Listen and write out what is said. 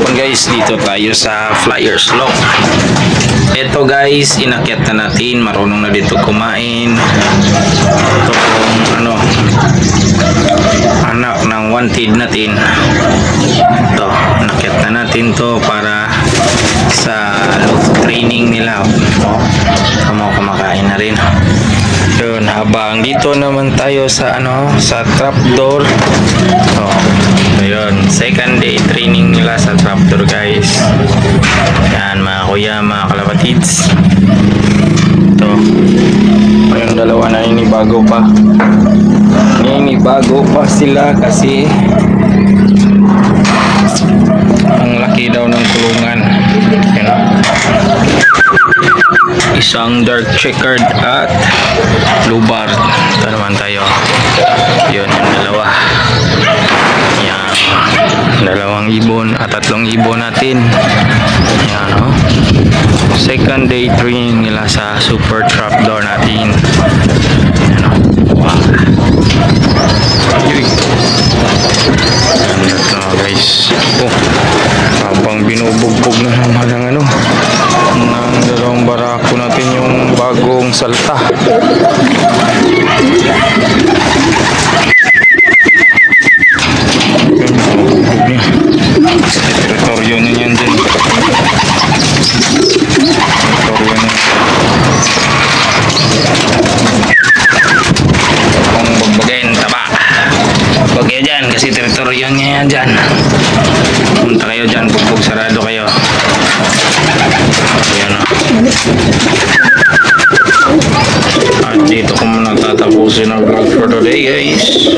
hapon guys, dito tayo sa Flyers Lock. Ito guys, inakyat na natin, marunong na dito kumain. Ito pong anak ng wanted natin. Ito, inakyat na natin to para sa training nila. Kumakain na rin. Yun, habang dito naman tayo sa sa trapdoor. Ayun, second day training nila sa trapdoor guys. Yan mga kuya, mga kalapatids. Ito. Yung dalawa na inibago pa. Inibago pa sila kasi ang laki daw ng kulungan. Yan. Isang dark checkered at blue bar. Ito naman tayo. Yun, yung dalawa. Yan. Dalawang ibon at tatlong ibon natin. Yan, oh. Second day training nila sa super trapdoor natin. Yan, oh. Wow. Yan, ito guys. Oh, habang binubugbog na naman ng ng dalawang barako natin yung bagong salta. Teritoryo na yan dyan. Teritoryo na. Kung bagbagayin, taba. Bagay dyan kasi teritoryo niya yan dyan. Punta kayo dyan, bugbog sarado kayo. Ayan o. At dito ko muna tatapusin ang vlog for today guys.